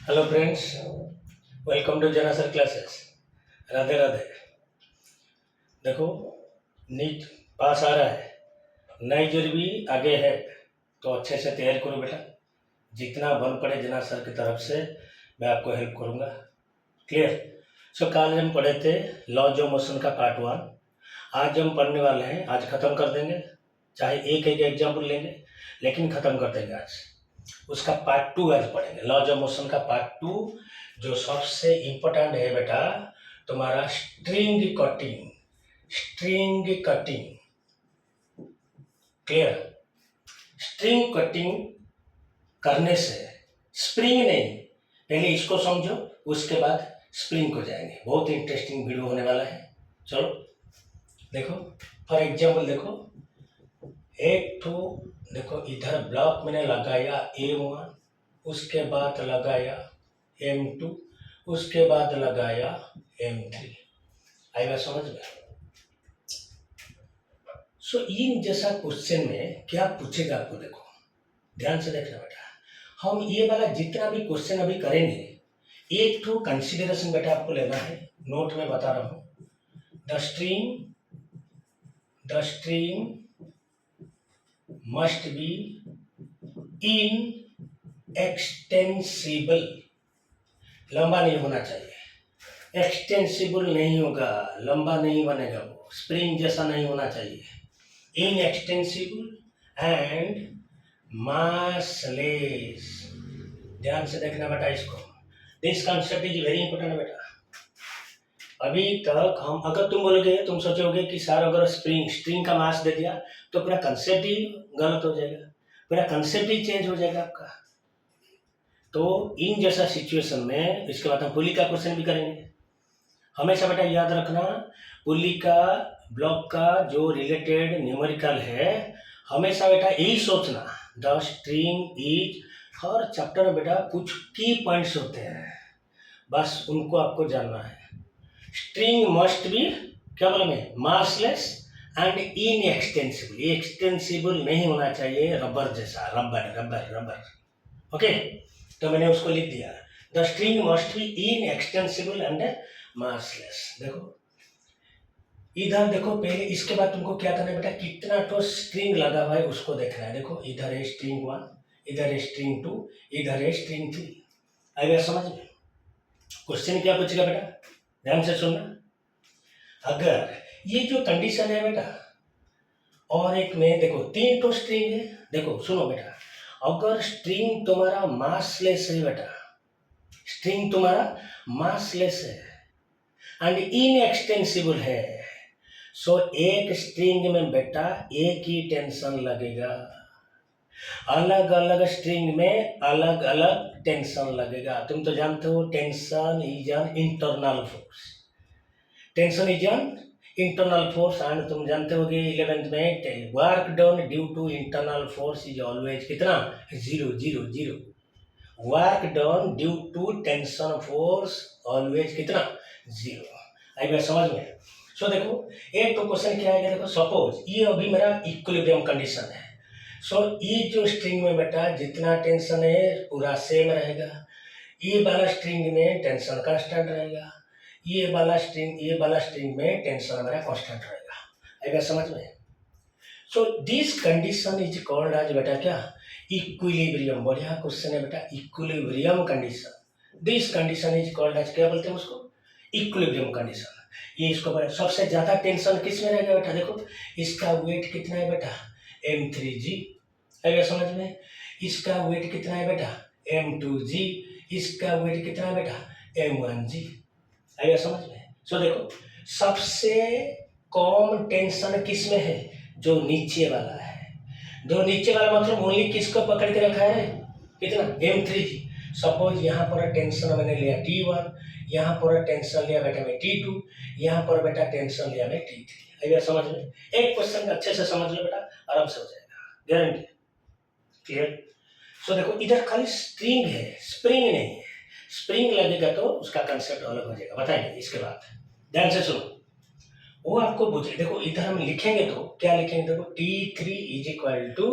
Hello friends, welcome to जना sir classes. Radhe Radhe. देखो, NEET pass आ रहा है, नई जोर भी आगे है, तो अच्छे से तैयारी करो बेटा। जितना बन पड़े जना सर की तरफ से मैं आपको हेल्प करूँगा। क्लियर? सो कल हम पढ़े थे लॉज ऑफ मोशन का पार्ट 1। आज हम पढ़ने वाले हैं, आज ख़त्म कर देंगे। चाहे एक एक एग्जाम्पल लेंगे, लेकिन ख़त्म कर देंगे आज। उसका पार्ट 2 आज पढ़ेंगे, लॉज ऑफ मोशन का पार्ट 2। जो सबसे इम्पोर्टेंट है बेटा तुम्हारा string cutting. String cutting clear? String cutting करने से स्प्रिंग नहीं, पहले इसको समझो, उसके बाद स्प्रिंग को जाएंगे। बहुत इंटरेस्टिंग वीडियो होने वाला है। चलो देखो, फॉर एग्जाम्पल देखो, एक तो देखो इधर ब्लॉक मैंने लगाया M1, उसके बाद लगाया M2, उसके बाद लगाया M3। आई बात समझ में? सो इन जैसा क्वेश्चन में क्या पूछेगा आपको, देखो ध्यान से देखना बेटा। हम ये वाला जितना भी क्वेश्चन अभी करेंगे, एक तो कंसिडरेशन बेटा आपको लेना है, नोट में बता रहा हूं। The string must be in extensible, लंबा नहीं होना चाहिए। एक्सटेंसिबल नहीं होगा, लंबा नहीं बनेगा, वो स्प्रिंग जैसा नहीं होना चाहिए। इन एक्सटेंसिबल एंड मासलेस। ध्यान से देखना बेटा इसको। This concept is very important बेटा। अभी तक हम, अगर तुम बोलोगे, तुम सोचोगे कि सर अगर स्ट्रिंग का मास दे दिया तो पूरा कंसेप्ट ही गलत हो जाएगा, पूरा कंसेप्ट ही चेंज हो जाएगा आपका। तो इन जैसा सिचुएशन में इसके बाद हम पुली का क्वेश्चन भी करेंगे। हमेशा बेटा याद रखना, पुली का ब्लॉक का जो रिलेटेड न्यूमेरिकल है, हमेशा बेटा यही सोचना, the string is. Her chapter में बेटा कुछ की पॉइंट्स होते हैं, बस उनको आपको जानना है। स्ट्रिंग मस्ट बी, क्या बोला मैं, मासलेस एंड इनएक्सटेंसिबल। एक्सटेंसिबल नहीं होना चाहिए, रबर जैसा, रबर रबर रबर। ओके, तो मैंने उसको लिख दिया, the string must be inextensible and massless. देखो इधर देखो, पहले इसके बाद तुमको क्या करना है बेटा, कितना तो स्ट्रिंग लगा हुआ है उसको देखना है। देखो इधर है स्ट्रिंग 1, इधर है स्ट्रिंग 2, इधर है स्ट्रिंग 3। आई बात समझ में? क्वेश्चन क्या पूछेगा बेटा, ध्यान से सुनना। अगर ये जो कंडीशन है बेटा, और एक में देखो 3 तो स्ट्रिंग है, देखो सुनो बेटा, अगर स्ट्रिंग तुम्हारा मासलेस है बेटा, स्ट्रिंग तुम्हारा मासलेस है एंड इनएक्सटेंसिबल है, सो एक स्ट्रिंग में बेटा एक ही टेंशन लगेगा, अलग अलग स्ट्रिंग में अलग अलग टेंशन लगेगा। तुम तो जानते हो tension is an internal force, tension is an internal force. And तुम जानते हो कि 11th में work done due to internal force is always कितना, 0 0 0। Work done due to tension force always कितना, 0। आई बात समझ में? सो देखो एक तो क्वेश्चन क्या है, देखो सपोज ये अभी मेरा इक्विलिब्रियम कंडीशन है। सो ये जो स्ट्रिंग में बेटा जितना टेंशन है पूरा सेम रहेगा, ये वाला स्ट्रिंग में टेंशन कांस्टेंट रहेगा, ये वाला स्ट्रिंग में टेंशन हमारा कांस्टेंट रहेगा। आई बात समझ में? So this condition is called as बेटा क्या, इक्विलिब्रियम। बढ़िया क्वेश्चन है बेटा, equilibrium condition. This condition is called as, क्या बोलते हैं उसको, इक्विलिब्रियम कंडीशन। ये इसको बड़ा सबसे ज्यादा टेंशन किस में रहेगा बेटा, देखो इसका वेट कितना है बेटा, M3G। अगर समझ में, इसका वेट कितना है बेटा, M2G, इसका वेट कितना है बेटा, M1G। अगर समझ में? सो देखो सबसे कम टेंशन किस में है, जो नीचे वाला है। जो नीचे वाला मतलब ओनली किसको पकड़ के रखा है, कितना, M3G। सपोज यहाँ पर टेंशन मैंने लिया T1, यहाँ पर टेंशन लिया बेटा मैं T2, यहाँ पर बेटा टेंशन लिया मैं T3। अगर समझ में? एक क्वेश्चन अच्छे से समझ लो बेटा, आराम से हो जाएगा, गारंटी। क्लियर? सो देखो इधर खाली स्ट्रिंग है, स्प्रिंग नहीं है। स्प्रिंग लगेगा तो उसका कंसेप्ट अलग हो जाएगा, बताएंगे इसके बाद। ध्यान से सुनो, वो आपको पूछे। देखो इधर हम लिखेंगे तो क्या लिखेंगे, देखो T3 is equal to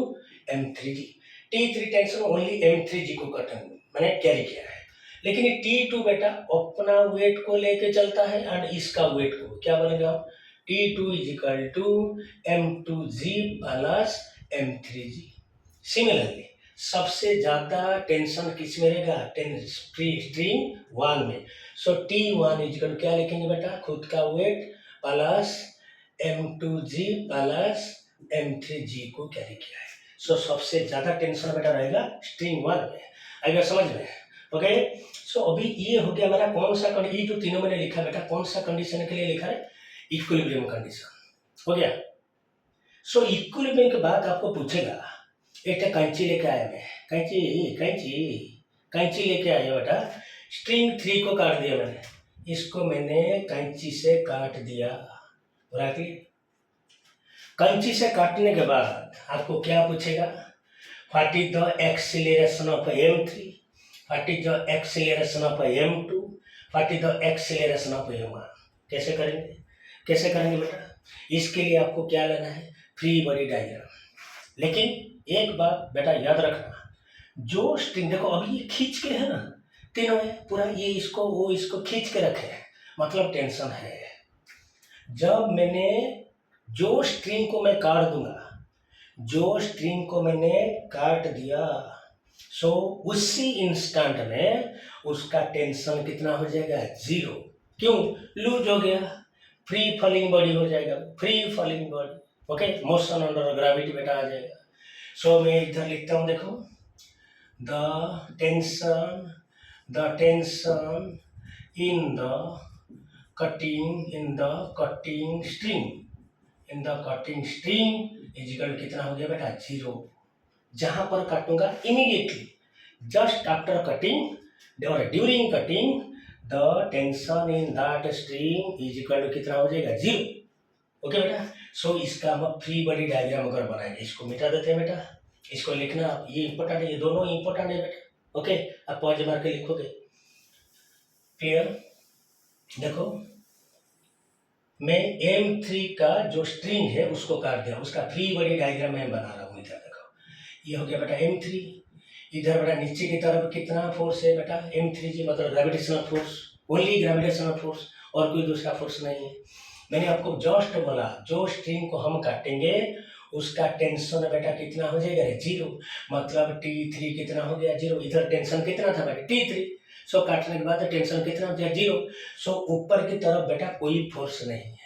M3G। T3 tension only M3G को मैंने कैरी किया है, लेकिन ये T2 बेटा अपना वेट को लेके चलता है एंड इसका वेट को क्या बनेगा, T2 is equal to M2G plus M3G। Similarly सबसे ज्यादा टेंशन किस में रहेगा, स्ट्रिंग 1 में। सो T1 इज इक्वल क्या लिखेंगे बेटा, खुद का weight plus M2G plus M3G को कैरी किया है। सो सबसे ज्यादा टेंशन बेटा रहेगा स्ट्रिंग 1 में। अगर समझ में, ओके। सो अभी ये हो गया हमारा कौन सा कंडीशन, ये जो तीनों मैंने लिखा बेटा कौन सा कंडीशन के लिए लिखा है, इक्विलिब्रियम कंडीशन हो गया। सो इक्विलिब्रियम के बाद आपको पूछेगा, एक कैंची लेके आया मैं, कैंची कैंची कैंची लेके आया बेटा, स्ट्रिंग 3 को काट दिया मैंने, इसको मैंने कैंची से काट दिया, कैंची से काटने के बाद आपको क्या पूछेगा, what is the acceleration of M3, what is the acceleration of M2, what is the acceleration of M1। कैसे करेंगे, कैसे करेंगे बेटा, इसके लिए आपको क्या लेना है, फ्री बॉडी डायग्राम। लेकिन एक बात बेटा याद रखना, जो स्ट्रिंग देखो अभी ये खींच के है ना, तीनों है पूरा, ये इसको वो इसको खींच के रखे हैं, मतलब टेंशन है। जब मैंने जो स्ट्रिंग को मैं काट दूंगा, जो स्ट्रिंग को मैंने काट दिया, सो उसी इंस्टेंट में उसका टेंशन कितना हो जाएगा, 0। क्यों, लूज हो गया, फ्री फॉलिंग बॉडी हो जाएगा, free falling body, okay, motion under gravity बेटा आ जाएगा। सो मैं इधर लिखता हूं, देखो, the tension in the cutting string is equal कितना हो गया बेटा, 0। जहां पर काटूंगा इमीडिएटली, जस्ट आफ्टर कटिंग और during cutting, the tension in that string is equal कितना हो जाएगा, 0। ओके बेटा। सो इसका हम फ्री बॉडी डायग्राम अगर बनाएंगे, इसको मिटा देते हैं बेटा, इसको लिखना, ये इंपॉर्टेंट है, ये दोनों इंपॉर्टेंट है बेटा, ओके। आप पॉज मार के लिखोगे, क्लियर। देखो मैं M3 का जो स्ट्रिंग है उसको काट दिया, उसका फ्री बॉडी डायग्राम मैं बना रहा हूँ, इधर देखो, ये हो गया बेटा M3। इधर बेटा नीचे की तरफ कितना फोर्स है बेटा, M3G, मतलब gravitational force, only gravitational force, और कोई दूसरा फोर्स नहीं है। मैंने आपको जस्ट बोला, जो स्ट्रिंग को हम काटेंगे उसका टेंशन बेटा कितना हो जाएगा, 0, मतलब T3 कितना हो गया, 0। इधर टेंशन कितना था बेटा, T3। सो काटने के बाद टेंशन कितना हो गया, 0। सो ऊपर की तरफ बेटा कोई फोर्स नहीं है,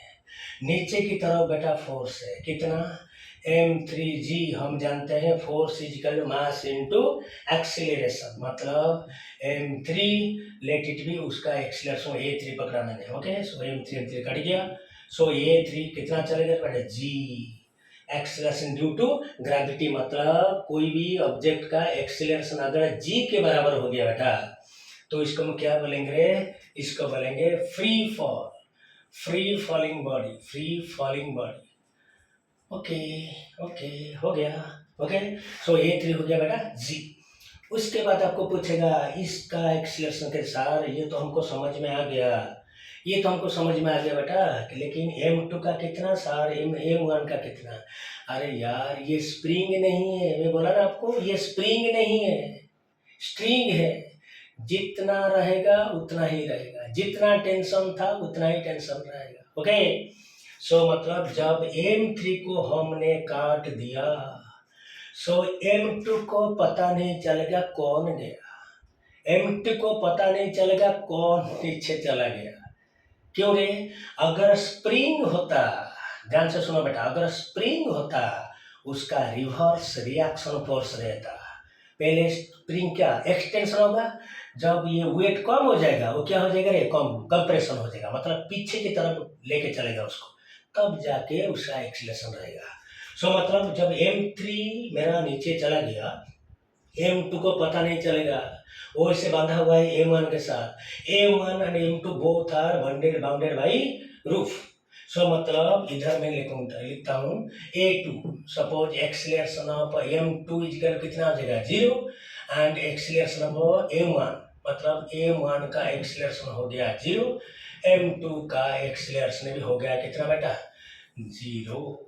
नीचे की तरफ बेटा फोर्स है, कितना, M3G। हम जानते हैं force is equal to mass into acceleration, मतलब M3 लेट इट बी, उसका एक्सीलरेशन A3 पकड़ा मैंने, ओके। सो M3 कट गया, सो A3 कितना चलेगा बेटा, G, acceleration due to gravity, मतलब कोई भी ऑब्जेक्ट का एक्सीलरेशन अगर G के बराबर हो गया बेटा, तो इसको हम क्या बोलेंगे, इसको बोलेंगे free falling body, okay okay, हो गया, ओके। सो A3 हो गया बेटा G। उसके बाद आपको पूछेगा इसका एक्सीलरेशन के साथ, ये तो हमको समझ में आ गया, बेटा, लेकिन M2 का कितना सार, M1 का कितना। अरे यार ये स्प्रिंग नहीं है, मैं बोला ना आपको, ये स्प्रिंग नहीं है, स्ट्रिंग है, जितना रहेगा उतना ही रहेगा, जितना टेंशन था उतना ही टेंशन रहेगा, ओके। सो मतलब जब M3 को हमने काट दिया, सो M2 को पता नहीं चलेगा कौन गया, M2 को पता नहीं चलेगा कौन पीछे चला गया। क्यों रे, अगर स्प्रिंग होता, ध्यान से सुनो बेटा, अगर स्प्रिंग होता उसका रिवर्स रिएक्शन फोर्स रहता। पहले स्प्रिंग क्या एक्सटेंशन होगा, जब ये वेट कम हो जाएगा वो क्या हो जाएगा रे, कंप्रेशन हो जाएगा, मतलब पीछे की तरफ लेके चलेगा उसको, तब जाके उसका एक्सीलरेशन रहेगा। सो मतलब जब M3 मेरा नीचे चला गया, M2 को पता नहीं चलेगा, वो इसे बांधा हुआ है M1 के साथ, M1 and M2 both are bounded by roof. So मतलब इधर मैं लिखता हूँ A2, suppose acceleration of M2 is equal कितना हो जाएगा, 0, एंड एक्सीलरेशन ऑफ M1, मतलब M1 का एक्सीलरेशन हो गया 0, M2 का एक्सीलरेशन भी हो गया कितना बेटा, 0।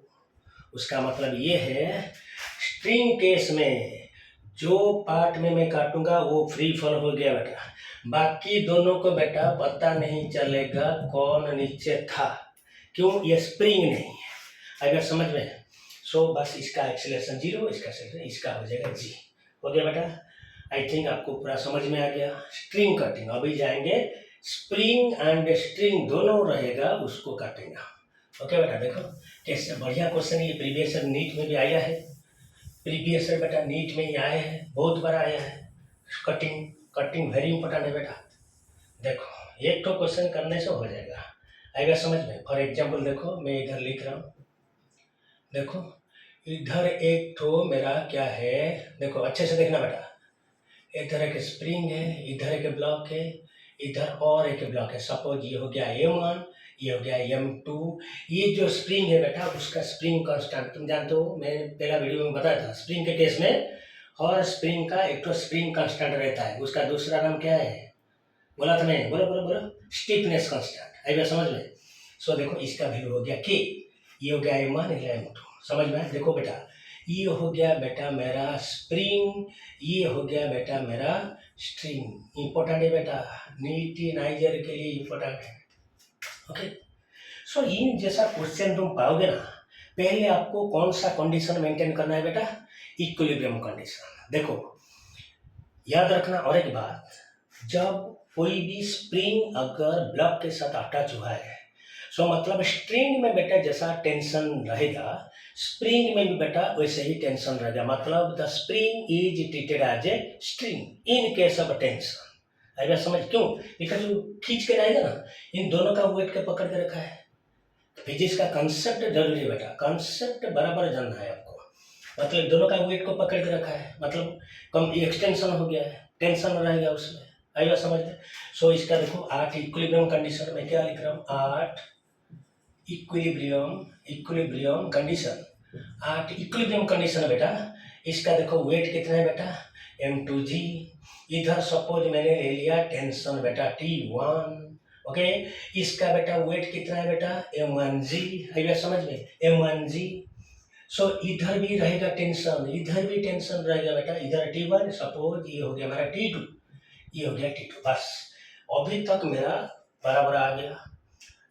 उसका मतलब ये है स्ट्रिंग केस में जो पार्ट में मैं काटूंगा वो फ्री फॉल हो गया बेटा, बाकी दोनों को बेटा पता नहीं चलेगा कौन नीचे था, क्यों? ये स्प्रिंग नहीं है। अगर समझ में, सो बस इसका एक्सेलरेशन 0, इसका एक्सेलरेशन, इसका हो जाएगा जी। हो गया बेटा? आई थिंक आपको पूरा समझ में आ गया। स्ट्रिंग कटिंग, अभी जाएंगे स्प्रिंग एंड स्ट्रिंग दोनों रहेगा, उसको काटेंगे। ओके बेटा, देखो कैसे बढ़िया क्वेश्चन, ये प्रीवियस ईयर नीट में भी आया है, प्रीवियस ईयर बेटा नीट में ही आए हैं, बहुत बार आया है। कटिंग, कटिंग वेरी इंपॉर्टेंट है बेटा। देखो एक तो क्वेश्चन करने से हो जाएगा, आएगा समझ में। फॉर एग्जाम्पल देखो, मैं इधर लिख रहा हूँ, देखो इधर एक तो मेरा क्या है, देखो अच्छे से देखना बेटा, इधर एक स्प्रिंग है, इधर एक ब्लॉक है, इधर और एक ब्लॉक है। सपोज ये हो गया M1, ये हो गया M2। ये जो स्प्रिंग है बेटा, उसका स्प्रिंग कांस्टेंट तुम जानते हो, मैं पहला वीडियो में बताया था। स्प्रिंग के केस में हर स्प्रिंग का एक तो स्प्रिंग कांस्टेंट रहता है, उसका दूसरा नाम क्या है? बोला था मैं, बोलो बोलो बोलो, स्टिफनेस कांस्टेंट। आएगा समझ में? सो देखो इसका वैल्यू हो गया K, ये हो गया M1, ये M2। समझ में? देखो बेटा, ये हो गया बेटा मेरा स्प्रिंग, ये हो गया बेटा मेरा स्ट्रिंग। इंपॉर्टेंट है बेटा, नीटिनाइजर के लिए इंपॉर्टेंट है। ओके, सो इन जैसा क्वेश्चन तुम पाओगे ना, पहले आपको कौन सा कंडीशन मेंटेन करना है बेटा? Equilibrium condition. देखो याद रखना, और एक बात, जब कोई भी स्प्रिंग अगर ब्लॉक के साथ अटैच हुआ है, सो मतलब स्ट्रिंग में बेटा जैसा टेंशन रहेगा, स्प्रिंग में भी बेटा वैसे ही टेंशन रहेगा। मतलब the spring is treated as a string in case of tension. आएगा समझ? क्यों? बिकॉज जो खींच के रहेगा ना, इन दोनों का वेट के पकड़ के रखा है। फिजिक्स का कंसेप्ट जरूरी है बेटा, कंसेप्ट बराबर जानना है आपको। मतलब दोनों का वेट को पकड़ के रखा है, मतलब कम एक्सटेंशन हो गया है, टेंशन रहेगा उसमें। आएगा समझ में? सो इसका देखो 8 इक्विलिब्रियम कंडीशन में क्या लिख रहा हूँ, 8 इक्विलिब्रियम कंडीशन, 8 इक्विलिब्रियम कंडीशन है बेटा। इसका देखो वेट कितना है बेटा, M2G। इधर सपोज मैंने ले लिया टेंशन बेटा T1। ओके, इसका बेटा वेट कितना है बेटा, M1G। आइए समझ में, M1G। सो इधर भी रहेगा टेंशन, इधर भी टेंशन रहेगा बेटा, इधर T1, सपोज ये हो गया मेरा T2, ये हो गया T2। बस अभी तक मेरा बराबर आ गया।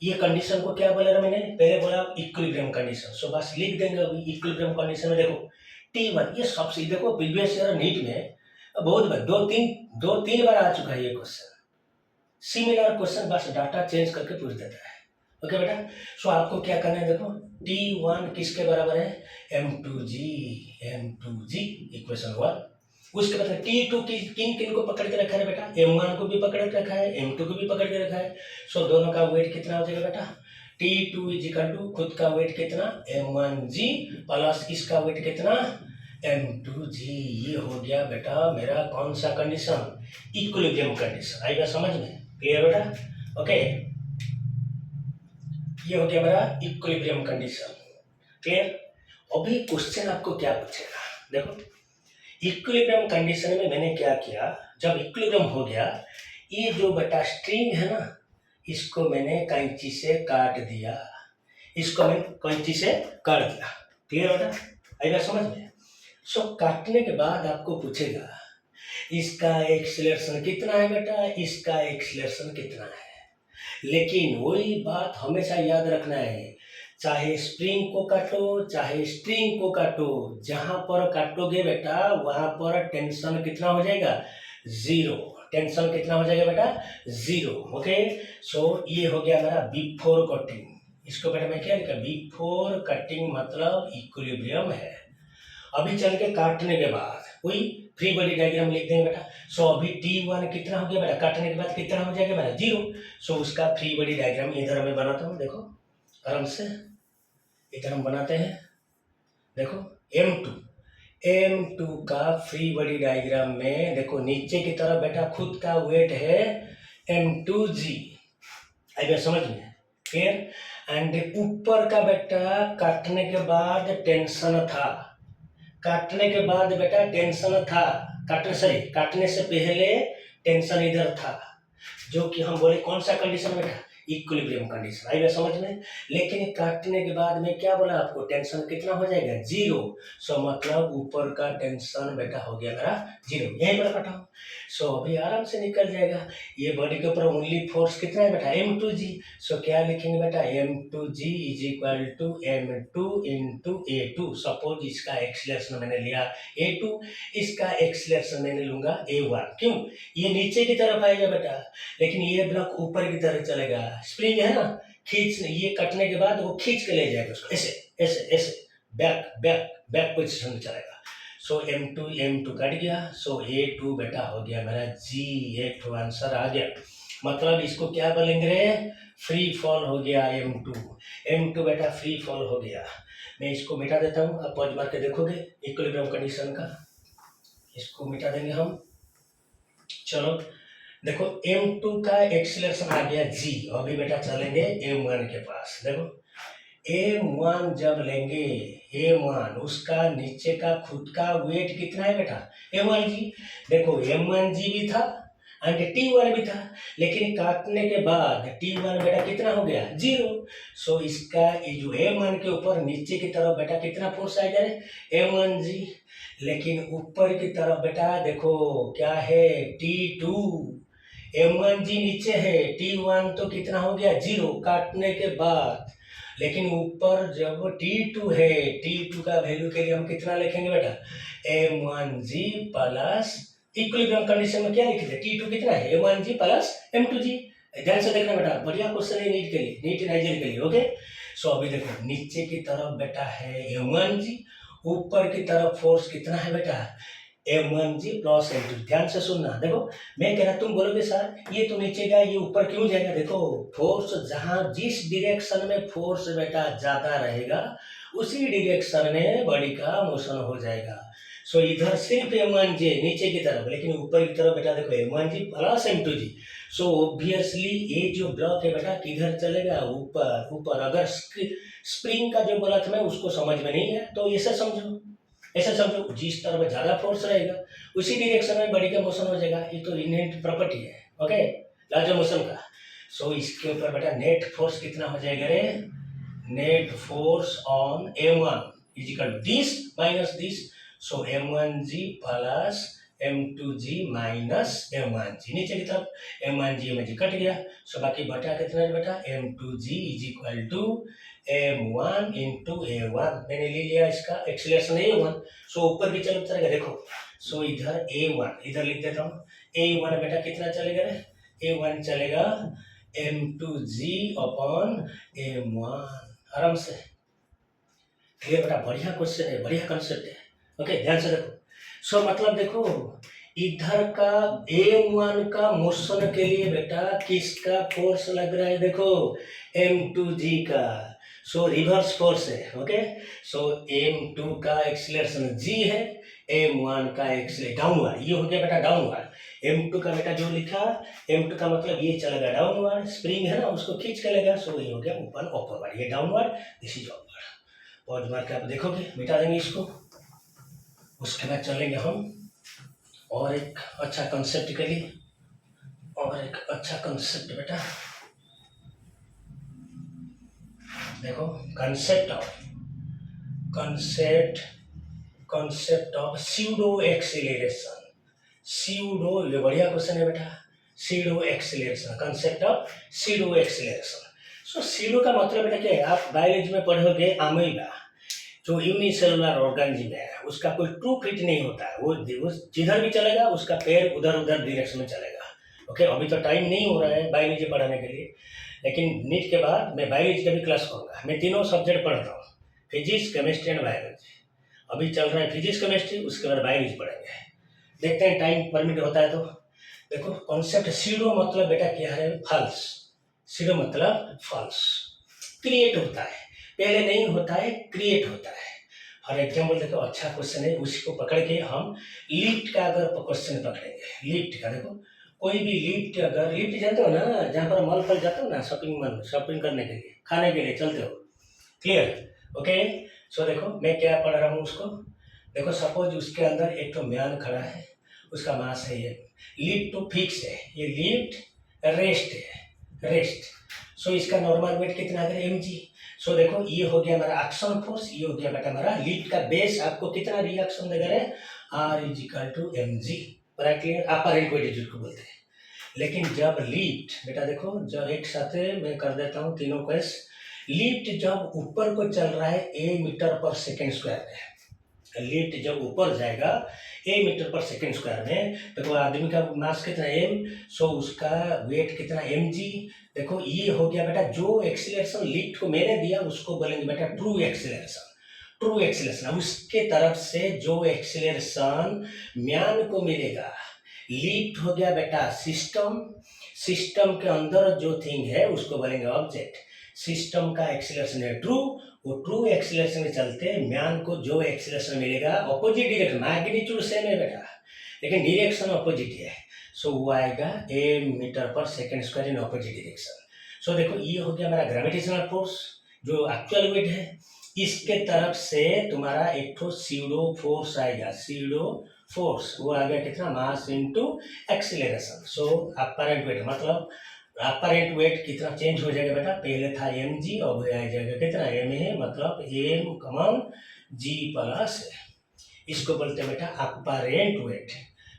ये कंडीशन को क्या बोला मैंने, पहले बोला इक्विलिब्रियम कंडीशन। सो बस लिख देंगे अभी इक्विलिब्रियम कंडीशन में। देखो T1, ये सबसे, देखो प्रीवियस ईयर नीट में बहुत बार, दो तीन बार आ चुका है ये क्वेश्चन, सिमिलर क्वेश्चन, बस डाटा चेंज करके पूछ देता है। ओके बेटा, सो आपको क्या करना है, देखो T1 किसके बराबर है, M2G इक्वेशन 1। उसके बाद T2 किन किन को पकड़ के रखा है बेटा, M1 को भी पकड़ के रखा है, M2 को भी पकड़ के रखा है। सो दोनों का वेट कितना हो जाएगा बेटा, T2 इज इक्वल टू खुद का वेट कितना, M1G प्लस इसका वेट कितना, M2G। ये हो गया बेटा मेरा कौन सा कंडीशन, इक्विलिब्रियम कंडीशन। आएगा समझ में? क्लियर बेटा? ओके, ये हो गया मेरा इक्विलिब्रियम कंडीशन। क्लियर? अभी क्वेश्चन आपको क्या पूछेगा, देखो इक्विलिब्रियम कंडीशन में मैंने क्या किया, जब इक्विलिब्रियम हो गया, ये जो बेटा स्ट्रिंग है ना, इसको मैंने कैंची से काट दिया, इसको मैं कैंची से काट दिया। क्लियर बेटा? आएगा समझ में? सो काटने के बाद आपको पूछेगा इसका एक्सीलरेशन कितना है बेटा, इसका एक्सीलरेशन कितना है। लेकिन वही बात हमेशा याद रखना है, चाहे स्प्रिंग को काटो चाहे स्ट्रिंग को काटो, जहां पर काटोगे बेटा वहां पर टेंशन कितना हो जाएगा, 0। टेंशन कितना हो जाएगा बेटा, 0। ओके, सो ये हो गया मेरा बिफोर कटिंग। इसको बेटा मैं क्या लिखा, बिफोर कटिंग मतलब इक्विलिब्रियम है। अभी चल के काटने के बाद वही फ्री बॉडी डायग्राम लिख देंगे बेटा। सो अभी T1 कितना हो गया बेटा, काटने के बाद कितना हो जाएगा बेटा, 0। सो उसका फ्री बॉडी डायग्राम इधर मैं बनाता हूँ, देखो आराम से इधर हम बनाते हैं। देखो M2 का फ्री बॉडी डायग्राम में देखो नीचे की तरफ बेटा खुद का वेट है M2G। आइए समझ में? क्लियर? एंड ऊपर का बेटा काटने के बाद टेंशन था, काटने के बाद बेटा टेंशन था, काटने से पहले टेंशन इधर था, जो कि हम बोले कौन सा कंडीशन बेटा, इक्विलिब्रियम कंडीशन। आई बात समझ में? लेकिन काटने के बाद में क्या बोला आपको, टेंशन कितना हो जाएगा, 0। सो मतलब ऊपर का टेंशन बेटा हो गया मेरा 0, यहीं पर काटा हूँ। सो अभी आराम से निकल जाएगा। ये बॉडी के ऊपर ओनली फोर्स कितना है बेटा, m2g। सो क्या लिखेंगे बेटा, m2g is equal to m2 into a2। Suppose इसका एक्सीलरेशन मैंने लिया a2, इसका एक्सीलरेशन मैंने लूंगा a1। क्यों, ये नीचे की तरफ आएगा बेटा, लेकिन ये ब्लॉक ऊपर की तरफ चलेगा। स्प्रिंग है ना, खींच, ये कटने के बाद वो खींच के ले जाएगा उसको, ऐसे ऐसे ऐसे, बैक बैक बैक पोजिशन में चलेगा। सो m2 कट गया। सो a2 बेटा हो गया मेरा g। एक तो आंसर आ गया। मतलब इसको क्या बोलेंगे रे, फ्री फॉल हो गया m2 बेटा फ्री फॉल हो गया। मैं इसको मिटा देता हूँ, आप पॉज मार के देखोगे इक्विलिब्रियम कंडीशन का, इसको मिटा देंगे हम। चलो देखो m2 का एक्सीलरेशन आ गया g। अभी बेटा चलेंगे m1 के पास। देखो m1 जब लेंगे, m1 उसका नीचे का खुद का वेट कितना है बेटा, m1g। देखो m1g भी था एंड t1 भी था, लेकिन काटने के बाद t1 बेटा कितना हो गया, 0। सो इसका ये जो m1 के ऊपर नीचे की तरफ बेटा कितना फोर्स आएगा m1g, लेकिन ऊपर की तरफ बेटा देखो क्या है, t2। m1g नीचे है, t1 तो कितना हो गया, 0 काटने के बाद। लेकिन ऊपर जब t2 है, t2 का वैल्यू के लिए हम कितना लिखेंगे बेटा, m1g प्लस, इक्विलिब्रियम कंडीशन में क्या लिखे थे, t2 कितना है, m1g प्लस m2g। ध्यान से देखना बेटा, बढ़िया क्वेश्चन है नीट के लिए, नीट नाइजर के लिए। ओके, सो अभी देखो नीचे की तरफ बेटा है m1g, ऊपर की तरफ फोर्स कितना है बेटा, m1g प्लस m2। ध्यान से सुनना, देखो मैं कह रहा, तुम बोलोगे सर ये तो नीचे गया, ये ऊपर क्यों जाएगा। देखो फोर्स जहां, जिस डायरेक्शन में फोर्स बेटा ज्यादा रहेगा, उसी डायरेक्शन में बॉडी का मोशन हो जाएगा। सो इधर सिर्फ m1g नीचे की तरफ, लेकिन ऊपर की तरफ बेटा देखो m1g plus m2g। So obviously ये जो ब्लॉक है बेटा किधर चलेगा, ऊपर ऊपर। अगर स्प्रिंग का जो बोला था मैं उसको समझ में नहीं है तो ऐसा समझो, ऐसा समझो, जिस तरफ ज्यादा फोर्स रहेगा उसी डायरेक्शन में बॉडी का मोशन हो जाएगा। ये तो इनहेरेंट प्रॉपर्टी है, ओके, लार्जर मोशन का। सो इसके ऊपर बेटा नेट फोर्स कितना हो जाएगा रे, net force on m1 is equal to this minus this. So m1g plus m2g minus m1g, नीचे की तरफ m1g कट गया। सो बाकी बटा कितना है बेटा, m2g is equal to m1 into a1। मैंने ले लिया इसका एक्सीलरेशन a1। सो ऊपर की तरफ चलेगा, देखो। सो इधर a1 इधर लिख देता हूँ, a1 बेटा कितना चलेगा रे, a1 चलेगा m2g अपॉन m1। आराम से क्लियर बेटा, बढ़िया क्वेश्चन है, बढ़िया कंसेप्ट है। ओके, ध्यान से देखो। सो मतलब देखो इधर का m1 का मोशन के लिए बेटा किसका फोर्स लग रहा है, देखो m2g का। सो रिवर्स फोर्स है। ओके, सो m2 का एक्सीलरेशन g है, m1 का एक्सीलरेशन डाउनवर्ड, ये हो गया बेटा डाउनवर्ड। m2 का बेटा जो लिखा, m2 का मतलब ये चलेगा डाउनवर्ड, स्प्रिंग है ना उसको खींच के लेगा। सो ये हो गया ऊपर अपवर्ड, ये downward, this is upward. Pause मार के आप देखोगे, मिटा देंगे इसको। उसके बाद चलेंगे हम और एक अच्छा कंसेप्ट के लिए, और एक अच्छा कंसेप्ट बेटा देखो, concept of pseudo acceleration. Pseudo, ये बढ़िया क्वेश्चन है बेटा, pseudo acceleration, concept of pseudo acceleration. So pseudo का मतलब बेटा क्या है, आप बायोलॉजी में पढ़ोगे अमीबा जो यूनिसेलुलर ऑर्गेनिज्म है, उसका कोई ट्रू फिट नहीं होता है, वो जिधर भी चलेगा उसका पैर उधर उधर डायरेक्शन में चलेगा। ओके, अभी तो टाइम नहीं हो रहा है बायोलॉजी पढ़ाने के लिए, लेकिन नीट के बाद मैं बायोलॉजी का भी क्लास करूँगा। मैं तीनों सब्जेक्ट पढ़ता हूँ, फिजिक्स, केमिस्ट्री एंड बायोलॉजी। अभी चल रहा है फिजिक्स केमिस्ट्री, उसके बाद बायोलॉजी पढ़ेंगे, देखते हैं टाइम परमिट होता है तो। देखो कॉन्सेप्ट सीडो मतलब बेटा क्या है, फॉल्स। सीडो मतलब फॉल्स, क्रिएट होता है, पहले नहीं होता है, क्रिएट होता है। और एग्जाम्पल देखो, अच्छा क्वेश्चन है, उसी को पकड़ के हम लिफ्ट का अगर क्वेश्चन पकड़ेंगे, लिफ्ट का। देखो कोई भी लिफ्ट, अगर लिफ्ट जानते हो ना, जहाँ पर मॉल पर जाते हो ना, शॉपिंग करने के लिए, खाने के लिए चलते हो, क्लियर। ओके, सो देखो मैं क्या पढ़ रहा हूँ उसको। देखो सपोज उसके अंदर एक तो म्यान खड़ा है, उसका मास है ये, लिफ्ट तो फिक्स है, ये लिफ्ट रेस्ट है, रेस्ट। सो इसका नॉर्मल वेट कितना अगर एम जी। सो देखो ये हो गया हमारा एक्शन फोर्स, ये हो गया बेटा हमारा लिफ्ट का बेस आपको कितना रिएक्शन देगा रे R is equal to M G. पूरा क्लियर, अपर वेट जिसको बोलते हैं। लेकिन जब लिफ्ट बेटा देखो, जब एक साथ मैं कर देता हूँ तीनों को, लिफ्ट जब ऊपर को चल रहा है ए मीटर पर सेकेंड स्क्वायर में, लिफ्ट जब ऊपर जाएगा ए मीटर पर सेकेंड स्क्वायर में, देखो आदमी का मास कितना एम, सो उसका वेट कितना एम जी। देखो ये हो गया बेटा जो एक्सीलरेशन लिफ्ट को मैंने दिया उसको बोलेंगे बेटा ट्रू एक्सीलरेशन। ट्रू एक्सीलरेशन उसके तरफ से जो एक्सीलरेशन म्यान को मिलेगा, लिफ्ट हो गया बेटा सिस्टम, सिस्टम के अंदर जो थिंग है उसको बोलेंगे ऑब्जेक्ट। सिस्टम का एक्सीलरेशन है ट्रू, वो ट्रू एक्सीलरेशन के चलते म्यान को जो एक्सीलरेशन मिलेगा अपोजिट डायरेक्शन, मैग्नीट्यूड सेम है बेटा लेकिन डायरेक्शन अपोजिट है, सो वो आएगा A metre per second square in opposite direction. So देखो ये हो गया हमारा ग्रेविटेशनल फोर्स जो एक्चुअल वेट है, इसके तरफ से तुम्हारा एक तो सीडो फोर्स आएगा, सीडो फोर्स वो आ गया कितना mass into acceleration. So apparent weight मतलब अपरेंट वेट कितना चेंज हो जाएगा बेटा, पहले था एम जी अब आ जाएगा कितना एम है, मतलब एम कमन जी प्लस, इसको बोलते हैं बेटा अपरेंट वेट।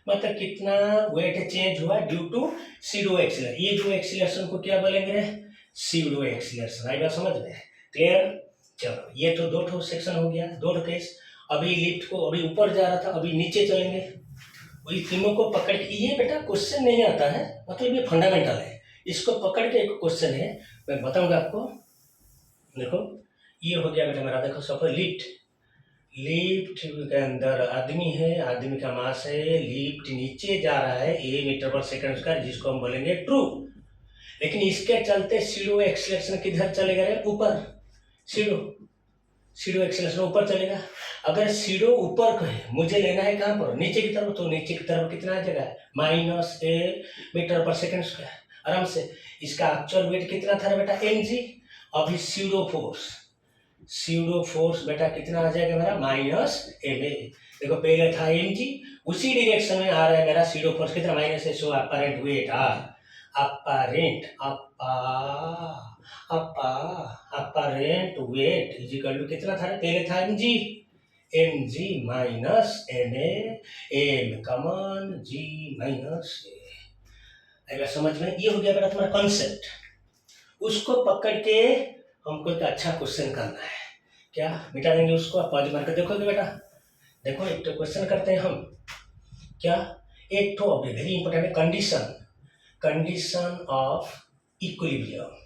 मतलब कितना वेट चेंज हुआ ड्यू टू सीडो एक्सीलरेशन। ये जो एक्सीलरेशन को क्या बोलेंगे, सीडो एक्सीलरेशन। आई बात समझ में, क्लियर। चलो ये तो दो ठो सेक्शन हो गया, दो ठो केस। अभी लिफ्ट को अभी ऊपर जा रहा था, अभी नीचे चलेंगे, वही तीनों को पकड़ के। ये बेटा क्वेश्चन नहीं आता है, मतलब ये फंडामेंटल है, इसको पकड़ के एक क्वेश्चन है मैं बताऊंगा आपको। देखो ये हो गया बेटा मेरा, देखो सपोज लिफ्ट, लिफ्ट के अंदर आदमी है, आदमी का मास है, लिफ्ट नीचे जा रहा है ए मीटर पर सेकंड स्क्वायर जिसको हम बोलेंगे ट्रू, लेकिन इसके चलते सीडो एक्सीलरेशन किधर चलेगा रे ऊपर, सीडो सीडो एक्सीलरेशन ऊपर चलेगा। अगर सीडो ऊपर को है, मुझे लेना है कहाँ पर, नीचे की तरफ, तो नीचे की तरफ कितना आ जाएगा माइनस ए मीटर पर सेकंड स्क्वायर आराम से। इसका एक्चुअल वेट कितना था बेटा एम जी, अभी सीडो फोर्स, सीडो फोर्स बेटा कितना आ जाएगा मेरा माइनस एम ए। देखो पहले था एम जी, उसी डायरेक्शन में आ रहा है मेरा सीडो फोर्स कितना माइनस है, so apparent weight R, apparent apparent weight is equal to कितना था, पहले था M G minus M A, M common G minus A. अगर समझ में, ये हो गया बेटा तुम्हारा कॉन्सेप्ट। उसको पकड़ के हमको एक अच्छा क्वेश्चन करना है, क्या मिटा देंगे उसको, आप पॉज मार कर देखोगे बेटा। देखो एक तो क्वेश्चन करते हैं हम, क्या एक तो अभी वेरी इंपॉर्टेंट है, condition, condition of equilibrium,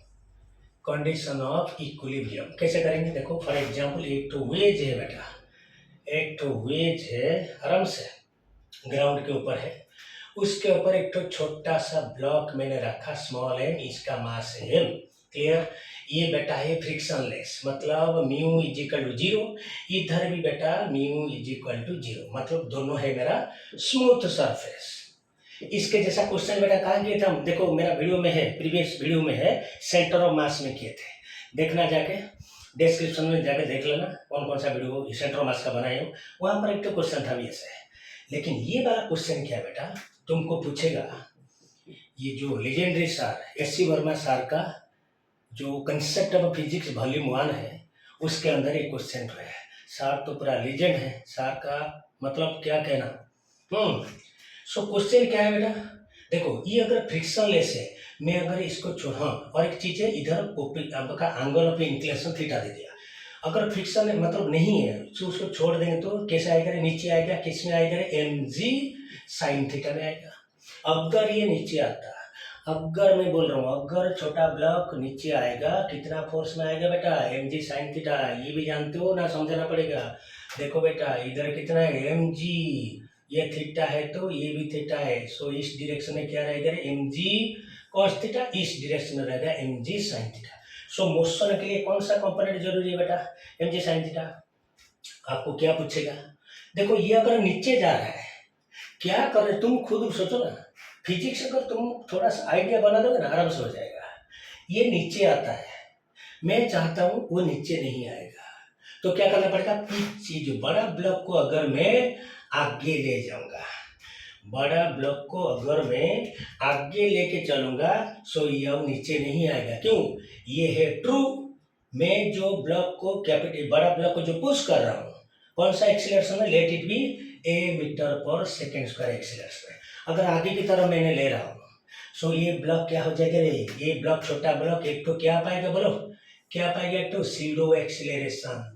condition of equilibrium कैसे करेंगे। देखो फॉर एग्जांपल एक तो वेज है बेटा, एक तो वेज है आराम से ग्राउंड के ऊपर है, उसके ऊपर एक तो छोटा सा ब्लॉक मैंने रखा स्मॉल एम, इसका मास है एम, क्लियर। ये बेटा है फ्रिक्शनलेस, मतलब mu is equal to zero, इधर भी बेटा mu is equal to zero, मतलब दोनों है मेरा स्मूथ सरफेस। इसके जैसा क्वेश्चन बेटा कहाँ किए थे हम, देखो मेरा वीडियो में है, प्रीवियस वीडियो में है, सेंटर ऑफ मास में किए थे, देखना जाके डिस्क्रिप्शन में जाके देख लेना कौन कौन सा वीडियो सेंटर ऑफ मास का बनाए हो, वहाँ पर एक तो क्वेश्चन था भी ऐसा है। लेकिन ये वाला क्वेश्चन क्या बेटा तुमको पूछेगा, ये जो लेजेंडरी सार एस.सी. वर्मा सार का जो कंसेप्ट ऑफ फिजिक्स वॉल्यूम 1 है, उसके अंदर एक क्वेश्चन है। सार तो पूरा लेजेंड है, सार का मतलब क्या कहना। सो क्वेश्चन क्या है बेटा, देखो ये अगर फ्रिक्शनलेस है, मैं अगर इसको छोड़, हाँ और एक चीज है, इधर आपका एंगल ऑफ इंक्लिनेशन थीटा दे दिया, अगर फ्रिक्शन मतलब नहीं है तो उसको छोड़ देंगे तो कैसे आएगा, नीचे आएगा, किस में आएगा, एम जी साइन थीटा में आएगा। अगर ये नीचे आता, अगर मैं बोल रहा हूँ अगर छोटा ब्लॉक नीचे आएगा कितना फोर्स में आएगा बेटा, एम जी साइन थीटा, ये भी जानते हो ना, समझना पड़ेगा। देखो बेटा इधर कितना है एम जी, ये थीटा है तो ये भी थीटा है, सो इस डायरेक्शन में क्या रहेगा एम जी कॉस थीटा, इस डायरेक्शन में रहेगा M G sine theta. So motion के लिए कौन सा कंपोनेंट जरूरी है बेटा, एम जी साइन थीटा। आपको क्या पूछेगा, देखो ये अगर नीचे जा रहा है क्या करे, तुम खुद सोचो ना, फिजिक्स अगर तुम थोड़ा सा आइडिया बना दोगे ना आराम से हो जाएगा। ये नीचे आता है, मैं चाहता हूँ वो नीचे नहीं आएगा, तो क्या करना पड़ेगा, पीछे जो बड़ा ब्लॉक को अगर मैं आगे ले जाऊंगा, बड़ा ब्लॉक को अगर मैं आगे लेके चलूंगा सो ये अब नीचे नहीं आएगा। क्यों? ये है ट्रू। मैं जो ब्लॉक को कैपिटल बड़ा ब्लॉक को जो पुश कर रहा हूँ, कौन सा एक्सीलरेशन है? Let it be A metre per second square acceleration है। अगर आगे की तरफ मैंने ले रहा हूँ सो ये ब्लॉक क्या हो जाएगा रे? ये ब्लॉक छोटा ब्लॉक एक तो क्या पाएगा बोलो? क्या पाएगा? एक तो सीडो एक्सीलरेशन।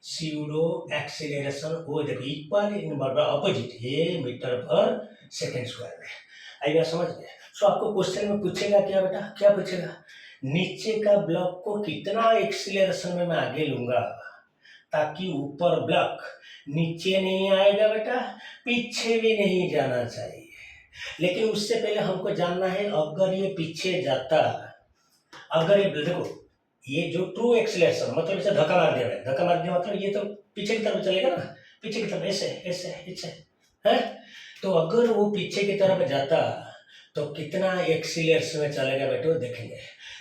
सीडो एक्सीलरेशन वो देखो इक्वल इन अपोजिट ये मीटर पर सेकेंड स्क्वायर में। आइएगा समझ में? सो आपको क्वेश्चन में पूछेगा क्या बेटा? क्या पूछेगा? नीचे का ब्लॉक को कितना एक्सीलरेशन में मैं आगे लूंगा ताकि ऊपर ब्लॉक नीचे नहीं आएगा बेटा, पीछे भी नहीं जाना चाहिए। लेकिन उससे पहले हमको जानना है अगर ये पीछे जाता, अगर ये देखो ये जो ट्रू एक्सीलरेशन मतलब इसे धक्का मार दिया, धक्का मार दिया मतलब ये तो पीछे की तरफ चलेगा ना, पीछे की तरफ ऐसे ऐसे ऐसे है। तो अगर वो पीछे की तरफ जाता तो कितना एक्सीलरेशन में चलेगा बेटो? देखेंगे।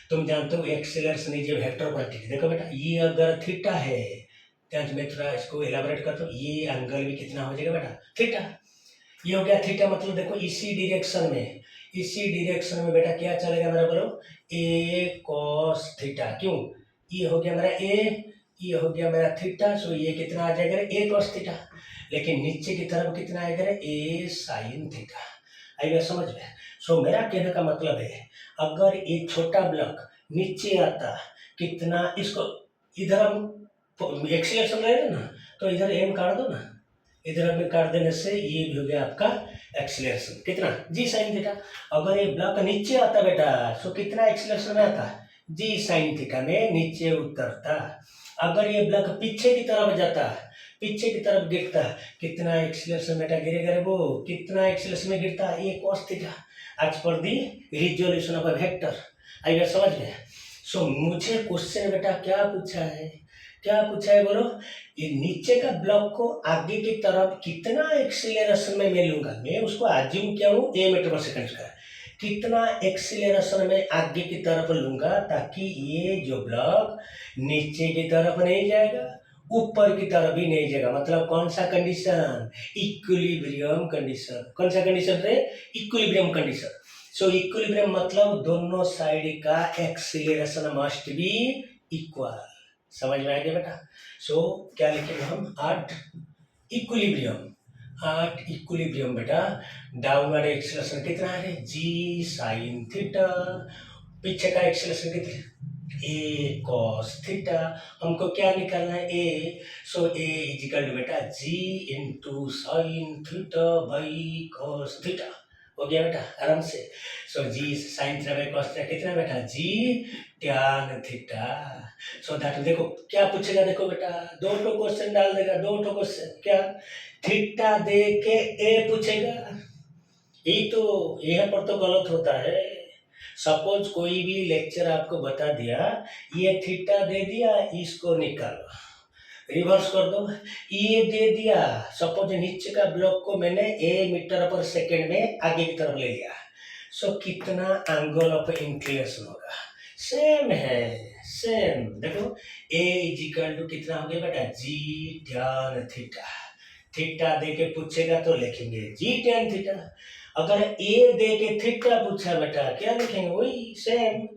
तुम जानते हो एक्सीलरेशन इज वेक्टर क्वांटिटी। देखो बेटा ये अगर थीटा है, मैं थोड़ा इसको एलाबोरेट करता हूँ, ये एंगल भी कितना हो जाएगा बेटा? थीटा। ये हो गया थीटा मतलब देखो इसी डायरेक्शन में बेटा क्या चलेगा मेरा बोलो? ए कॉस थीटा। क्यों? ये हो गया मेरा ए, ये हो गया मेरा थीटा, सो ये कितना आ जाएगा? ए कॉस थीटा। लेकिन नीचे की तरफ कितना आएगा? ए साइन थीटा। आएगा समझ में? सो मेरा कहने का मतलब है अगर एक छोटा ब्लॉक नीचे आता कितना, इसको इधर हम एक्सीलरेशन रहेगा ना तो इधर एम काट दो ना, इधर में काट देने से ये भी हो गया आपका एक्सीलरेशन कितना? जी साइन थीटा। अगर ये ब्लॉक नीचे आता बेटा सो कितना एक्सीलरेशन में आता? जी साइन थीटा में नीचे उतरता। अगर ये ब्लॉक पीछे की तरफ जाता, पीछे की तरफ गिरता, कितना एक्सीलरेशन बेटा गिरेगा रे? वो कितना एक्सीलरेशन में गिरता? ए cos theta as per the resolution of a vector. आइएगा समझ में? सो मुझे क्वेश्चन बेटा क्या पूछा है? क्या पूछा है बोलो? ये नीचे का ब्लॉक को आगे की तरफ कितना एक्सीलरेशन में मैं लूंगा, मैं उसको अज्यूम किया हूँ ए मीटर पर सेकंड का, कितना एक्सीलरेशन में आगे की तरफ लूंगा ताकि ये जो ब्लॉक नीचे की तरफ नहीं जाएगा, ऊपर की तरफ भी नहीं जाएगा। मतलब कौन सा कंडीशन? Equilibrium condition. कौन सा कंडीशन रे? Equilibrium condition. सो इक्विलिब्रियम मतलब दोनों साइड का एक्सीलरेशन मस्ट बी इक्वल। समझ में आ गया बेटा? सो क्या लिखेंगे हम? एट इक्विलिब्रियम बेटा डाउनवर्ड एक्सीलरेशन कितना है? G sine theta. पीछे का एक्सीलरेशन कितना? A cos theta. हमको क्या निकालना है? A. So A is equal to बेटा G into sine theta by cos theta. हो गया बेटा आराम से। So G sine theta by cos theta कितना बेटा? G tan theta. So that देखो क्या पूछेगा, देखो बेटा दो ठो क्वेश्चन डाल देगा, दो ठो क्वेश्चन। क्या? थीटा दे के ए पूछेगा, यही तो यहाँ पर तो गलत होता है। सपोज कोई भी लेक्चर आपको बता दिया, ये थीटा दे दिया, इसको निकालो, रिवर्स कर दो, ये दे दिया, सपोज नीचे का ब्लॉक को मैंने ए मीटर पर सेकेंड में आगे की तरफ ले लिया, सो कितना एंगल ऑफ इंक्लिनेशन होगा? सेम है, सेम। देखो ए इज इक्वल टू कितना हो गया बेटा? G tan theta. थीटा दे के पूछेगा तो लिखेंगे जी टैन थीटा। अगर ए दे के थीटा पूछा बेटा क्या लिखेंगे? वही same,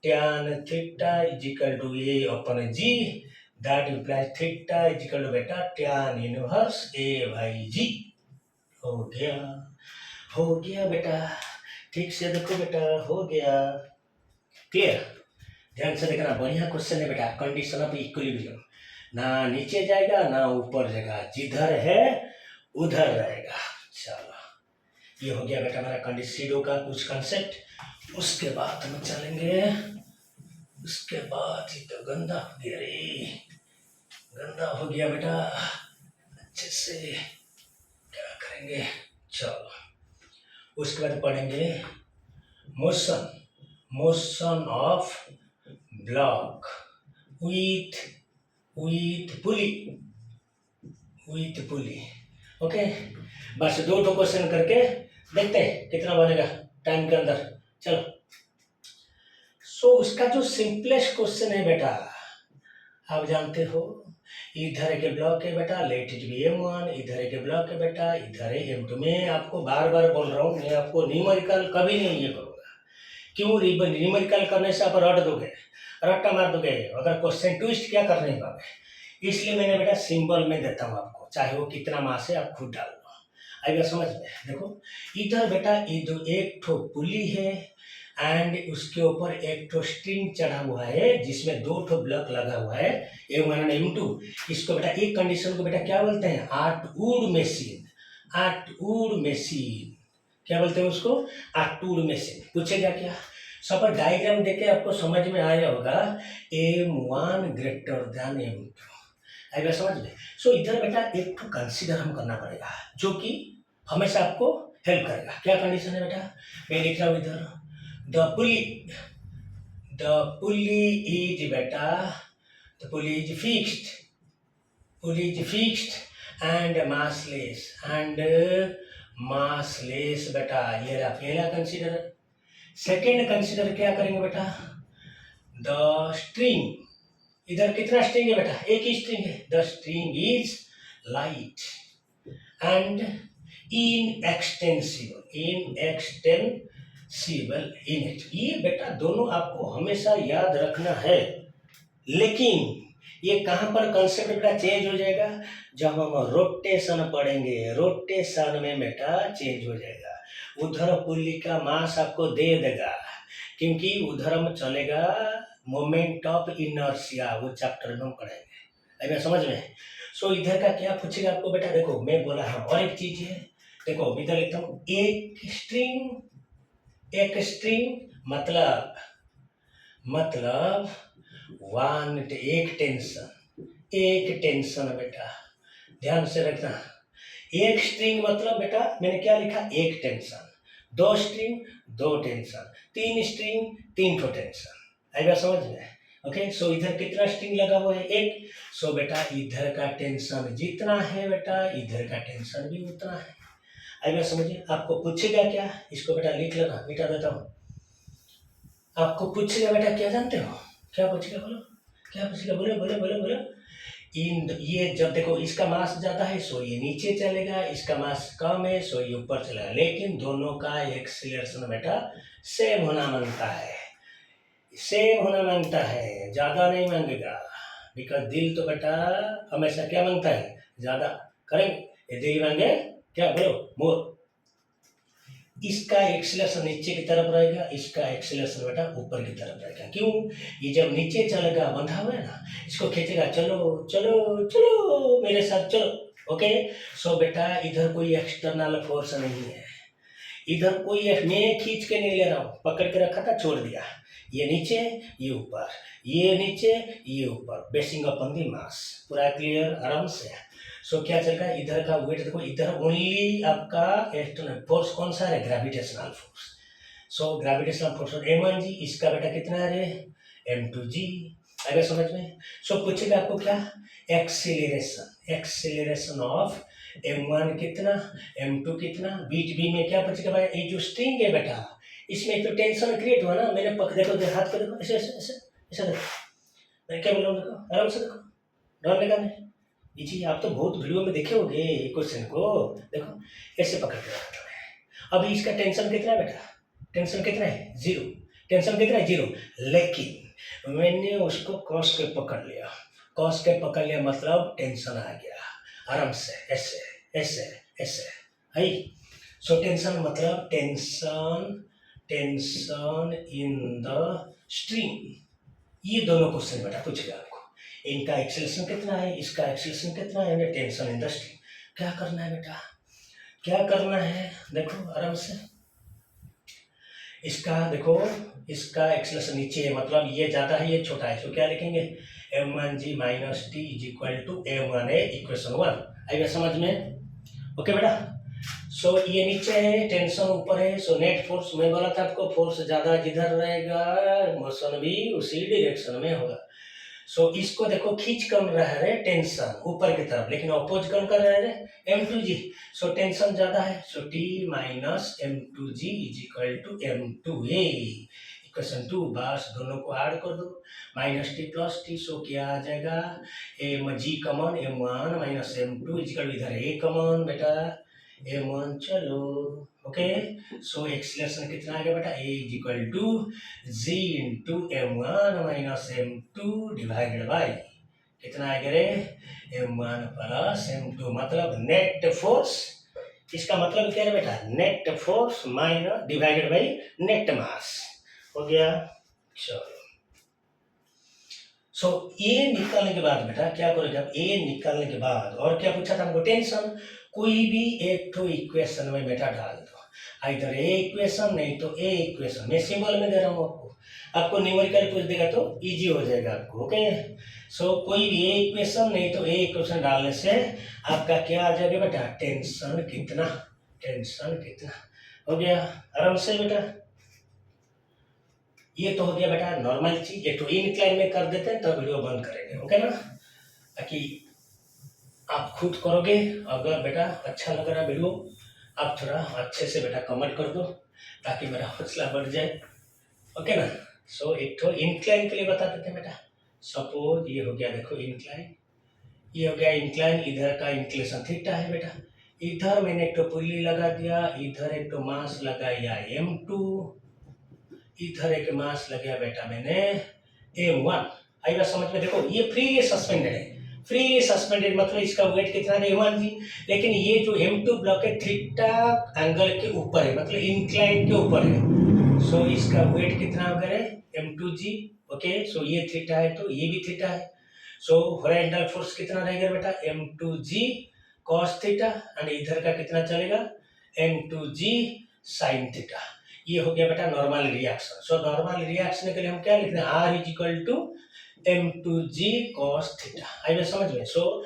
tan theta is equal to A upon G, that implies theta is equal to बेटा tan inverse A by G. हो गया, हो गया बेटा, ठीक से देखो बेटा, हो गया। क्लियर? ध्यान से देखना, बढ़िया क्वेश्चन है बेटा। कंडीशन ऑफ इक्विलिब्रियम, ना नीचे जाएगा ना ऊपर जाएगा, जिधर है उधर रहेगा। चलो ये हो गया बेटा हमारा कंडीसीडो का कुछ कंसेप्ट। उसके बाद हम चलेंगे, उसके बाद ये तो गंदा हो गया रे, गंदा हो गया बेटा, अच्छे से क्या करेंगे? चलो उसके बाद पढ़ेंगे motion, motion of block with pulley, with pulley. Okay, बस दो क्वेश्चन करके देखते हैं कितना बनेगा टाइम के अंदर। चलो सो उसका जो सिंपलेस्ट क्वेश्चन है बेटा, आप जानते हो इधर के ब्लॉक है बेटा, लेट इट बी M1, इधर के ब्लॉक है बेटा, इधर है M2। मैं आपको बार बार बोल रहा हूँ, मैं आपको न्यूमेरिकल कभी नहीं ये करूँगा। क्यों? न्यूमेरिकल करने से आप रट दोगे, रट्टा मार दोगे, अगर क्वेश्चन ट्विस्ट क्या कर नहीं पाओगे। इसलिए मैंने बेटा सिंपल में देता हूँ आपको, चाहे वो कितना मास है आप खुद डाल लो। आएगा समझ में? देखो इधर बेटा एक ठो पुली है एंड उसके ऊपर एक ठो स्ट्रिंग चढ़ा हुआ है जिसमें 2 ठो ब्लॉक लगा हुआ है M1 और M2। इसको बेटा एक कंडीशन को बेटा क्या बोलते हैं? Artwood meshing. आर्टवुड मेशिंग क्या बोलते हैं उसको? Artwood meshing. पूछेगा क्या? सपोज डायग्राम देके आपको समझ में आया होगा M1 ग्रेटर देन M2। आएगा समझ में? सो इधर बेटा एक ठो कंसीडर हम करना पड़ेगा जो कि हमेशा आपको हेल्प करेगा। क्या कंडीशन है बेटा? मैं लिख रहा हूँ इधर द pulley is बेटा, the pulley is fixed and massless बेटा। ये रहा पहला कंसीडर। सेकेंड कंसीडर क्या करेंगे बेटा? द स्ट्रिंग, इधर कितना स्ट्रिंग है बेटा? एक ही स्ट्रिंग है। The string is light and inextensible in it. ये बेटा दोनों आपको हमेशा याद रखना है, लेकिन ये कहाँ पर कंसेप्ट बेटा चेंज हो जाएगा? जब हम रोटेशन पढ़ेंगे, रोटेशन में बेटा चेंज हो जाएगा। उधर पुल्ली का मास आपको दे देगा क्योंकि उधर हम चलेगा मोमेंट ऑफ इनर्शिया, वो चैप्टर में हम पढ़ेंगे। अगर समझ में? सो इधर का क्या पूछेगा आपको बेटा? देखो मैं बोला हाँ, और एक चीज है, देखो इधर लिखता हूँ एक स्ट्रिंग मतलब एक टेंशन बेटा, ध्यान से रखना। एक स्ट्रिंग मतलब बेटा मैंने क्या लिखा? एक टेंशन। 2 स्ट्रिंग 2 टेंशन, 3 स्ट्रिंग 3 ठो टेंशन। आएगा समझ में? ओके, सो इधर कितना स्ट्रिंग लगा हुआ है? एक। सो बेटा इधर का टेंशन जितना है बेटा इधर का टेंशन भी उतना है। आएगा समझिए? आपको पूछेगा क्या? इसको बेटा लिख लेना, मिटा देता हूँ। आपको पूछेगा बेटा क्या जानते हो? क्या पूछेगा? बोलो क्या पूछेगा? बोलो बोलो बोलो बोलो। ये जब देखो इसका मास ज्यादा है सो ये नीचे चलेगा, इसका मास कम है सो ये ऊपर चलेगा, लेकिन दोनों का एक्सीलरेशन बेटा सेम होना मांगता है, ज्यादा नहीं मांगेगा। बिकॉज दिल तो बेटा हमेशा क्या मांगता है? ज्यादा करेंगे। ये दिल मांगे क्या? बोलो मोर। इसका एक्सीलरेशन नीचे की तरफ रहेगा, इसका एक्सीलरेशन बेटा ऊपर की तरफ रहेगा। क्यों? ये जब नीचे चलेगा, बंधा हुआ है ना, इसको खींचेगा, चलो चलो चलो मेरे साथ चलो। ओके, सो बेटा इधर कोई एक्सटर्नल फोर्स नहीं है, इधर कोई मैं खींच के नहीं ले रहा हूँ, पकड़ के रखा था छोड़ दिया। ये नीचे ये ऊपर, ये नीचे ये ऊपर, बेसिंग अपॉन द मास। पूरा क्लियर? आराम से। सो क्या चलेगा? इधर का वेट देखो, इधर ओनली आपका एक्सटर्नल फोर्स कौन सा है? Gravitational force. So gravitational force M1G, इसका बेटा कितना है? M2G। अगर समझ में? सो पूछेगा आपको क्या? एक्सेलरेशन ऑफ M1 कितना, M2 कितना, बीट बी में क्या पूछेगा भाई? ये जो स्ट्रिंग है बेटा इसमें तो टेंशन क्रिएट हुआ ना। मैंने देखो हाथ को देखो, ऐसे ऐसे ऐसे ऐसे देखो, मैं क्या बोल रहा हूँ? देखो आराम से देखो, डर लगा नहीं। ये चीज आप तो बहुत वीडियो में देखे होंगे क्वेश्चन को। देखो ऐसे पकड़ के रखना है। अभी इसका टेंशन कितना है बेटा? टेंशन कितना है? 0। टेंशन कितना है? 0। लेकिन मैंने उसको कस के पकड़ लिया, मतलब टेंशन आ गया। आराम से ऐसे ऐसे ऐसे है। सो टेंशन मतलब टेंशन इन द स्ट्रिंग। ये दोनों क्वेश्चन बेटा पूछेगा आपको। इनका एक्सेलरेशन कितना है, इसका एक्सेलरेशन कितना है, टेंशन इन द स्ट्रिंग। क्या करना है बेटा? क्या करना है? देखो आराम से, इसका देखो, इसका एक्सेलरेशन नीचे है, मतलब ये ज्यादा है ये छोटा है, तो क्या लिखेंगे? M1G minus T is equal to M1A equation 1। आएगा समझ में? ओके बेटा। सो ये नीचे है, टेंशन ऊपर है, सो नेट फोर्स, मैं बोला था आपको फोर्स ज्यादा जिधर रहेगा मोशन भी उसी डायरेक्शन में होगा। सो इसको देखो खींच कौन रहा है? टेंशन ऊपर की तरफ, लेकिन अपोज कौन कर रहा है? M2G। सो टेंशन ज्यादा है, so T minus M2G is equal to M2A equation 2, बस दोनों को ऐड कर दो, minus T plus T, so क्या आ जाएगा, M G common m1 minus m2 is equal इधर a कॉमन बेटा m1, चलो ओके। सो एक्सीलरेशन कितना आ गया बेटा, a is equal to g into m1 minus m2 divided by कितना आ गया रे, m1 प्लस m2, मतलब नेट फोर्स, इसका मतलब क्या है बेटा, net force minus divided by net mass, हो गया। चलो सो ये निकालने के बाद बेटा क्या करोगे आप, ये निकालने के बाद और क्या पूछा था हमको, टेंशन, कोई भी एक तो इक्वेशन में बेटा डाल दो, इधर ए इक्वेशन नहीं तो ए इक्वेशन, मैं सिंबल में दे रहा हूँ आपको, आपको न्यूमेरिकल पूछ देगा तो इजी हो जाएगा आपको, ओके। सो कोई भी ए इक्वेशन नहीं तो ए इक्वेशन डालने से आपका क्या आ जाएगा बेटा, टेंशन कितना, टेंशन कितना, हो गया आराम से बेटा। ये तो हो गया बेटा नॉर्मल चीज, ये तो इनक्लाइन में कर देते हैं तब वीडियो बंद करेंगे, ओके ना, ताकि आप खुद करोगे। अगर बेटा अच्छा लग रहा वीडियो, आप थोड़ा अच्छे से बेटा कमेंट कर दो ताकि मेरा हौसला बढ़ जाए, ओके ना। सो एक तो इंक्लाइन के लिए बता देते हैं बेटा, सपोज ये हो गया देखो इंक्लाइन, ये हो गया इंक्लाइन, इधर का इंक्लेशन थीटा है बेटा, इधर मैंने एक तो पुल्ली लगा दिया, इधर एक तो मास लगाया m2, इधर एक मास लगा बेटा मैंने m1, आई बात समझ में, देखो ये फ्रीली सस्पेंडेड है, फ्रीली सस्पेंडेड मतलब इसका वेट कितना है m1 जी, लेकिन ये जो m2 ब्लॉक है थीटा एंगल के ऊपर है, मतलब इंक्लाइन के ऊपर है, सो इसका वेट कितना हो गया m2 जी, ओके। सो ये थीटा है तो ये भी थीटा है, सो हॉरिजॉन्टल फोर्स कितना रहेगा बेटा, m2 ji cos theta, and इधर का कितना चलेगा, m2 जी sin थीटा। ये हो गया बेटा normal reaction. So normal reaction के लिए हम क्या लिखते हैं, R is equal to m2g cos theta, आई बात समझ में। सो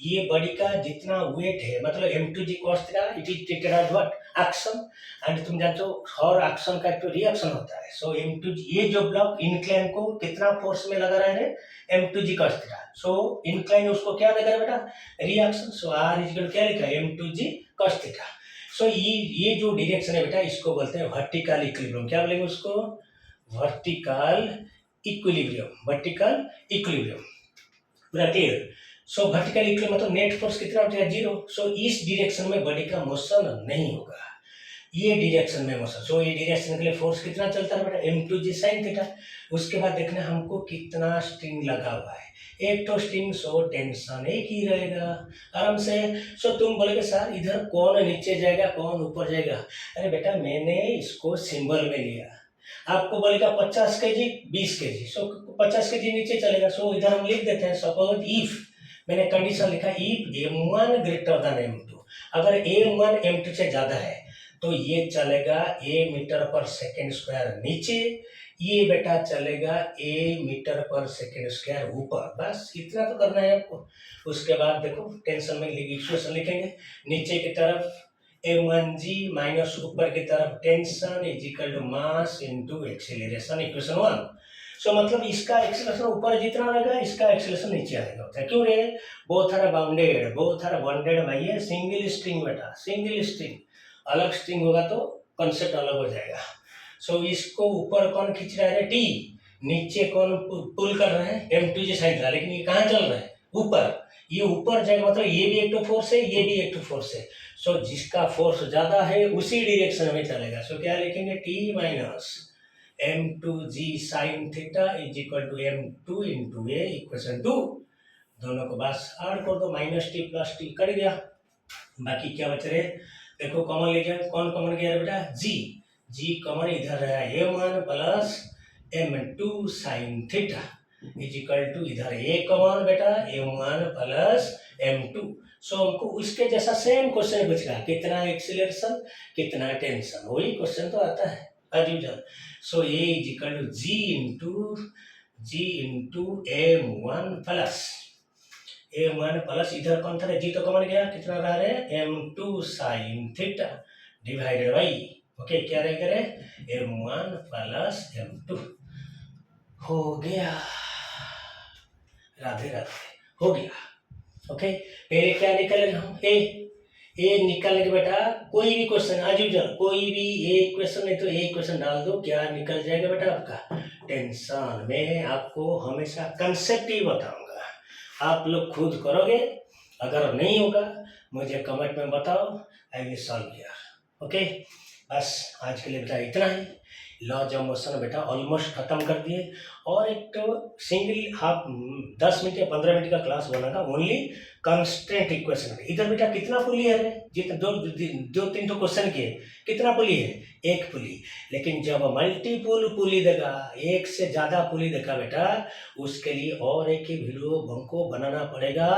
ये बॉडी का जितना वेट है, मतलब m2g cos theta it is treated as what, action, and तुम जानते हो हर एक्शन का एक तो रिएक्शन होता है। सो m2g, ये जो ब्लॉक इंक्लाइन को कितना फोर्स में लगा रहा है, m2g cos थीटा, सो इंक्लाइन उसको क्या लगा रहा है बेटा, reaction. So R is equal क्या लिखा है, m2g cos थीटा। सो ये जो डायरेक्शन है बेटा इसको बोलते हैं वर्टिकल इक्विलिब्रियम, क्या बोलेंगे उसको, वर्टिकल इक्विलिब्रियम, वर्टिकल इक्विलिब्रियम, पूरा क्लियर। सो वर्टिकल इक्विलिब्रियम मतलब नेट फोर्स कितना हो जाएगा, जीरो। सो इस डायरेक्शन में बॉडी का मोशन नहीं होगा, ये डायरेक्शन में मोशन, सो ये डायरेक्शन के लिए फोर्स कितना चलता है बेटा, m2g sin थीटा। उसके बाद देखना हमको कितना स्ट्रिंग लगा हुआ है, एक तो स्ट्रिंग, सो टेंशन एक ही रहेगा आराम से। सो तुम बोलोगे सर इधर कौन नीचे जाएगा कौन ऊपर जाएगा, अरे बेटा मैंने इसको सिंबल में लिया, आपको बोलेगा 50 केजी 20 केजी, सो 50 केजी नीचे चलेगा, सो इधर हम लिख देते हैं सपोज इफ, मैंने कंडीशन लिखा if m1 greater than m2, अगर m1 m2 से ज्यादा है तो ये चलेगा a metre per second square नीचे, ये बेटा चलेगा a metre per second square ऊपर, बस इतना तो करना है आपको। उसके बाद देखो टेंशन में इक्वेशन लिखेंगे, नीचे की तरफ m1g माइनस ऊपर की तरफ tension is equal to mass into acceleration, equation 1। So मतलब इसका एक्सीलरेशन ऊपर जितना रहेगा इसका एक्सीलरेशन नीचे आएगा, होता है क्यों रे, both are bounded, both are bounded by a single string बेटा, सिंगल स्ट्रिंग, अलग स्ट्रिंग होगा तो कॉन्सेप्ट अलग हो जाएगा। सो इसको ऊपर कौन खींच रहा है, टी, नीचे कौन पुल कर रहे हैं, m2g sin थीटा, लेकिन ये कहाँ चल रहा है, ऊपर, ये ऊपर जाएगा मतलब ये भी एक तो फोर्स है ये भी एक तो फोर्स है। सो जिसका फोर्स ज्यादा है उसी डायरेक्शन में चलेगा, सो क्या लिखेंगे, t minus m2g sin theta is equal to m2 into a equation 2, दोनों को बस ऐड कर दो, minus T plus T cut गया, बाकी क्या बच रहे, देखो कॉमन ले जाए, कौन कॉमन गया बेटा, जी कॉमन इधर है m1 plus m2 sin theta is equal to इधर a कॉमन बेटा m1 प्लस m2। सो हमको उसके जैसा सेम क्वेश्चन पूछ रहा है, कितना एक्सीलरेशन कितना टेंशन, वही क्वेश्चन तो आता है as usual. So a is equal to g into m1 plus इधर कौन था, जी तो कॉमन गया, कितना रहा है m2 sin theta divided by, okay क्या रहेगा रे, m1 प्लस m2, हो गया, राधे राधे, हो गया, ओके। पहले क्या निकल रहे हम, ये निकालने के बेटा कोई भी क्वेश्चन आज यूजल कोई भी एक क्वेश्चन नहीं तो एक क्वेश्चन डाल दो, क्या निकल जाएगा बेटा आपका। टेंशन में आपको हमेशा कंसेप्ट ही बताऊंगा, आप लोग खुद करोगे। अगर नहीं होगा मुझे कमेंट में बताओ, I will solve here. Okay, बस आज के लिए बेटा इतना ही। लॉज ऑफ मोशन बेटा ऑलमोस्ट खत्म कर दिए, और एक तो सिंगल हाफ 10 मिनट या 15 मिनट का क्लास बनाना ओनली कंस्टेंट इक्वेशन। इधर बेटा कितना पुली है, जितना दो तीन तो क्वेश्चन किए, कितना पुली है, एक पुली। लेकिन जब मल्टीपुल पुली देगा, एक से ज़्यादा पुली देखा बेटा, उसके लिए और एक ही वीडियो हमको बनाना पड़ेगा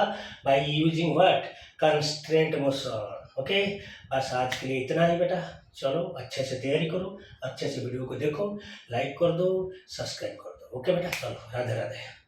by using what, constraint motion. Okay, बस आज के लिए इतना ही बेटा। चलो अच्छे से तैयारी करो, अच्छे से वीडियो को देखो, लाइक कर दो, सब्सक्राइब कर दो। ओके बेटा, चलो राधे राधे।